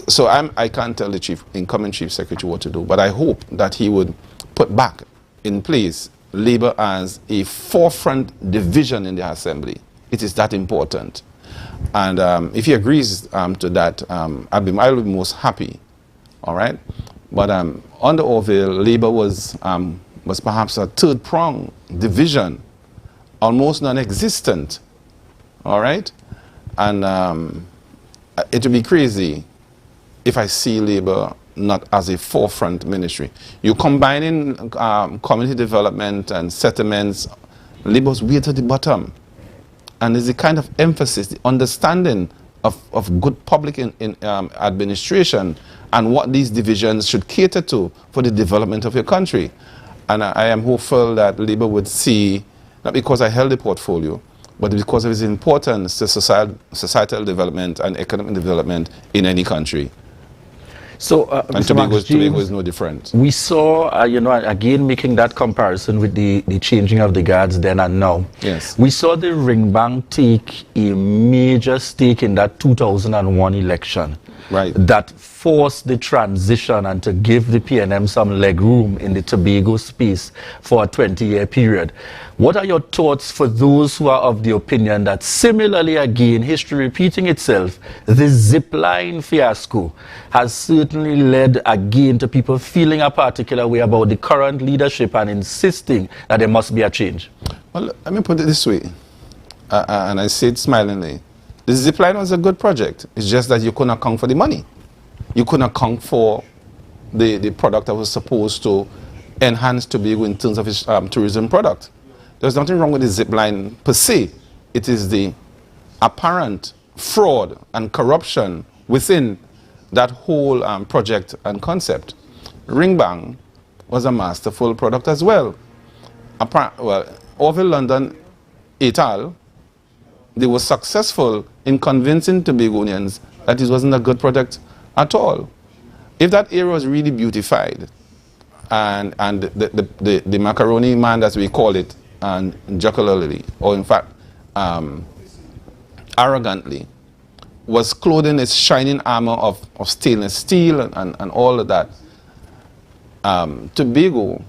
So I can't tell the incoming chief secretary what to do, but I hope that he would put back in place labor as a forefront division in the assembly. It is that important. And if he agrees to that, I'll be most happy. All right? But under Orville, labor was perhaps a third-prong division, almost non-existent. All right? And it would be crazy if I see labor not as a forefront ministry. You're combining community development and settlements, labor's way to the bottom. And there's a kind of emphasis, the understanding of good public administration and what these divisions should cater to for the development of your country. And I am hopeful that labor would see, not because I held the portfolio, but because of its importance to societal development and economic development in any country. So, and Tobago is no different. We saw, you know, again making that comparison with the changing of the guards then and now. Yes. We saw the ring bank take a major stake in that 2001 election. Right. That forced the transition and to give the PNM some leg room in the Tobago space for a 20-year period. What are your thoughts for those who are of the opinion that similarly, again, history repeating itself, the zipline fiasco has certainly led again to people feeling a particular way about the current leadership and insisting that there must be a change? Well, let me put it this way, and I say it smilingly. The zipline was a good project. It's just that you couldn't account for the money. You couldn't account for the product that was supposed to enhance Tobago in terms of its tourism product. There's nothing wrong with the zipline per se. It is the apparent fraud and corruption within that whole project and concept. Ringbang was a masterful product as well. Orville London et al., they were successful in convincing Tobagonians that it wasn't a good product at all. If that area was really beautified, and the macaroni man, as we call it, and jocularly, or in fact, arrogantly, was clothed in its shining armor of stainless steel and all of that, Tobago,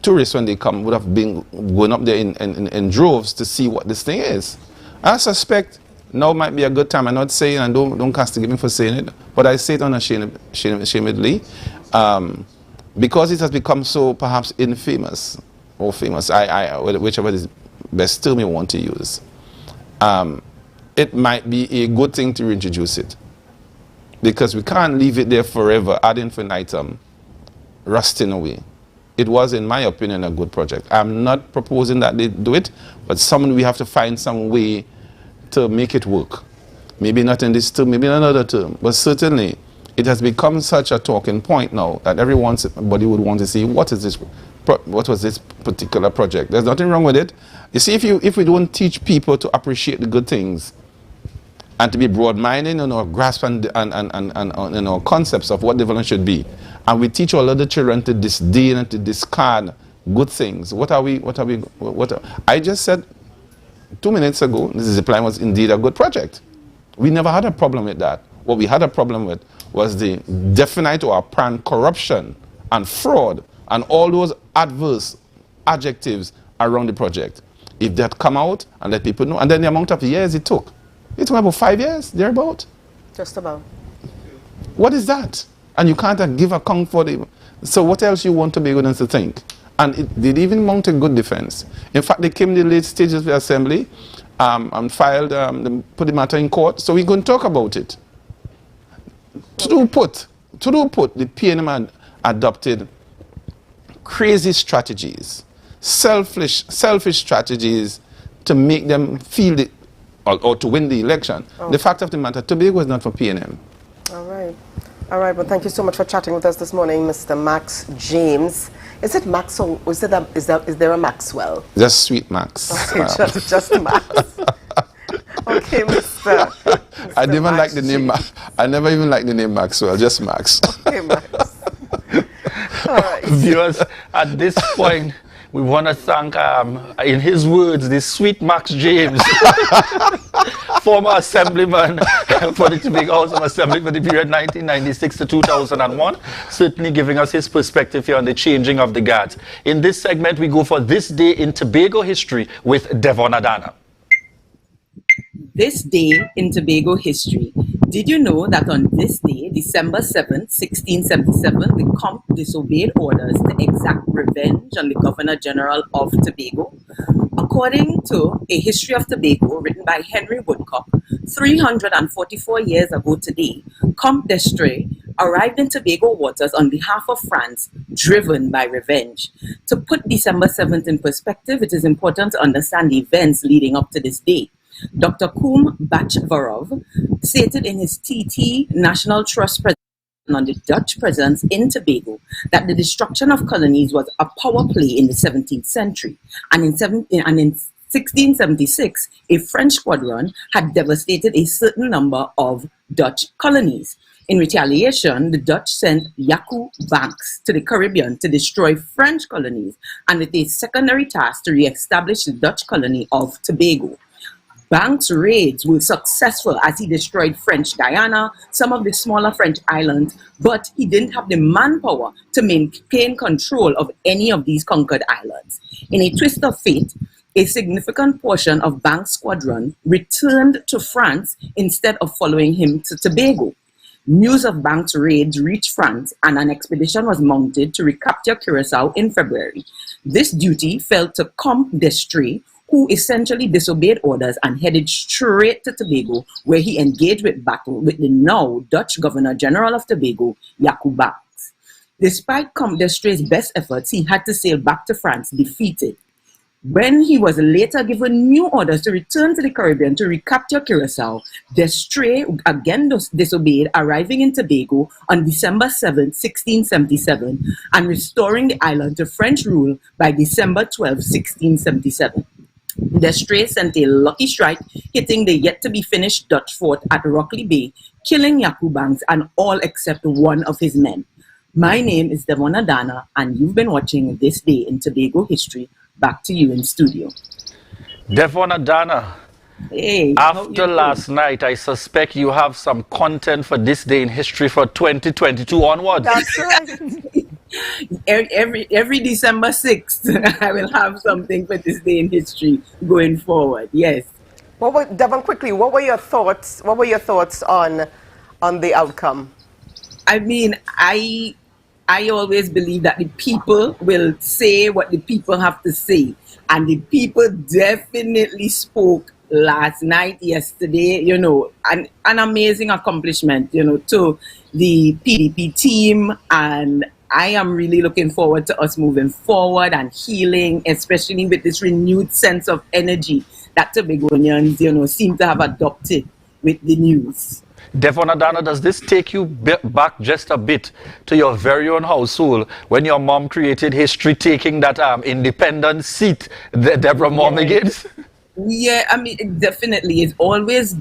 tourists when they come would have been going up there in droves to see what this thing is. I suspect now might be a good time. I'm not saying, and don't castigate me for saying it, but I say it unashamedly, because it has become so perhaps infamous or famous, whichever is best term you want to use. It might be a good thing to reintroduce it, because we can't leave it there forever ad infinitum, rusting away. It was, in my opinion, a good project. I'm not proposing that they do it, but we have to find some way to make it work. Maybe not in this term, maybe in another term, but certainly it has become such a talking point now that everybody would want to see what was this particular project. There's nothing wrong with it. You see, if we don't teach people to appreciate the good things, and to be broad-minded in our grasp and in our concepts of what development should be. And we teach all other children to disdain and to discard good things. I just said 2 minutes ago, this zipline was indeed a good project. We never had a problem with that. What we had a problem with was the definite or apparent corruption and fraud and all those adverse adjectives around the project. If that come out and let people know, and then the amount of years it took about 5 years, thereabout. Just about. What is that? And you can't give account for the... So what else you want Tobago to think? And they even mount a good defense. In fact, they came in the late stages of the assembly and filed, put the matter in court. So we're going to talk about it. To do put, the PNM adopted crazy strategies, selfish strategies to make them feel the, or to win the election. Oh. The fact of the matter, Tobago is not for PNM. All right. All right, well, thank you so much for chatting with us this morning, Mr. Max James. Is it Max or is there a Maxwell? Just Sweet Max. Okay, just Max. Okay, Mr. I never liked the name. I never even liked the name Maxwell. Just Max. Okay, Max. All right. Viewers, at this point, we want to thank, in his words, the sweet Max James, former assemblyman for the Tobago House of Assembly for the period 1996 to 2001, certainly giving us his perspective here on the changing of the guards. In this segment, we go for This Day in Tobago History with Devon Adana. This day in Tobago history. Did you know that on this day, December 7th, 1677, the Comp disobeyed orders to exact revenge on the Governor General of Tobago? According to A History of Tobago, written by Henry Woodcock, 344 years ago today, Comte d'Estrées arrived in Tobago waters on behalf of France, driven by revenge. To put December 7th in perspective, it is important to understand the events leading up to this day. Dr. Koum Bachvarov stated in his TT National Trust presentation on the Dutch presence in Tobago that the destruction of colonies was a power play in the 17th century. And in 1676, a French squadron had devastated a certain number of Dutch colonies. In retaliation, the Dutch sent Yaku Banks to the Caribbean to destroy French colonies and with a secondary task to re-establish the Dutch colony of Tobago. Banks' raids were successful as he destroyed French Guyana, some of the smaller French islands, but he didn't have the manpower to maintain control of any of these conquered islands. In a twist of fate, a significant portion of Banks' squadron returned to France instead of following him to Tobago. News of Banks' raids reached France and an expedition was mounted to recapture Curaçao in February. This duty fell to Comte d'Estrées, who essentially disobeyed orders and headed straight to Tobago, where he engaged with battle with the now Dutch Governor General of Tobago, Yaku Banks. Despite Comte d'Estrées' best efforts, he had to sail back to France defeated. When he was later given new orders to return to the Caribbean to recapture Curaçao, d'Estrées again disobeyed, arriving in Tobago on December 7, 1677, and restoring the island to French rule by December 12, 1677. d'Estrées sent a lucky strike, hitting the yet-to-be-finished Dutch fort at Rockley Bay, killing Yaku Banks and all except one of his men. My name is Devon Adana, and you've been watching This Day in Tobago History. Back to you in studio. Devon Adana, hey, after last night, I suspect you have some content for This Day in History for 2022 onwards. That's right. Every December 6th, I will have something for This Day in History going forward. Yes. Devon, quickly, what were your thoughts? What were your thoughts on the outcome? I mean, I always believe that the people will say what the people have to say, and the people definitely spoke last night, yesterday. You know, an amazing accomplishment, you know, to the PDP team, and I am really looking forward to us moving forward and healing, especially with this renewed sense of energy that Tobagonians, you know, seem to have adopted with the news. Devon Adana, does this take you back just a bit to your very own household when your mom created history, taking that independent seat, Deborah Mormigans? Yeah, I mean, definitely. It's always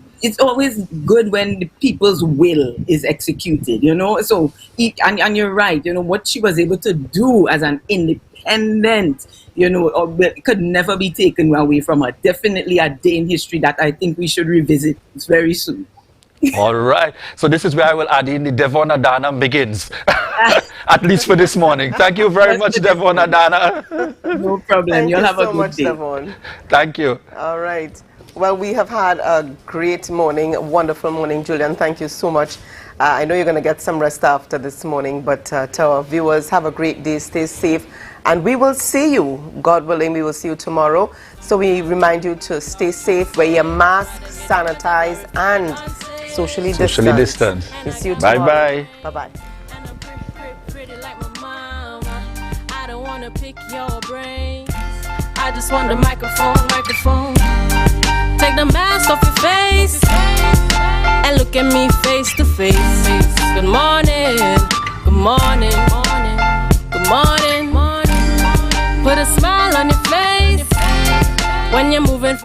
good when the people's will is executed, you know. So, and you're right. You know what she was able to do as an independent, you know, could never be taken away from her. Definitely a day in history that I think we should revisit very soon. All right. So this is where I will add in the Devon Adana begins, at least for this morning. Thank you very much, Devon Adana. No problem. Thank You'll you have so a good much, day. Devon. Thank you. All right. Well, we have had a great morning, a wonderful morning, Julian. Thank you so much. I know you're going to get some rest after this morning, but to our viewers, have a great day, stay safe, and we will see you, God willing, we will see you tomorrow. So we remind you to stay safe, wear your mask, sanitize, and socially distance. We'll see you tomorrow. Bye-bye. Bye-bye. I don't want to pick your brains. I just want the microphone. Take the mask off your face and look at me face to face. Good morning, good morning, good morning. Put a smile on your face when you're moving.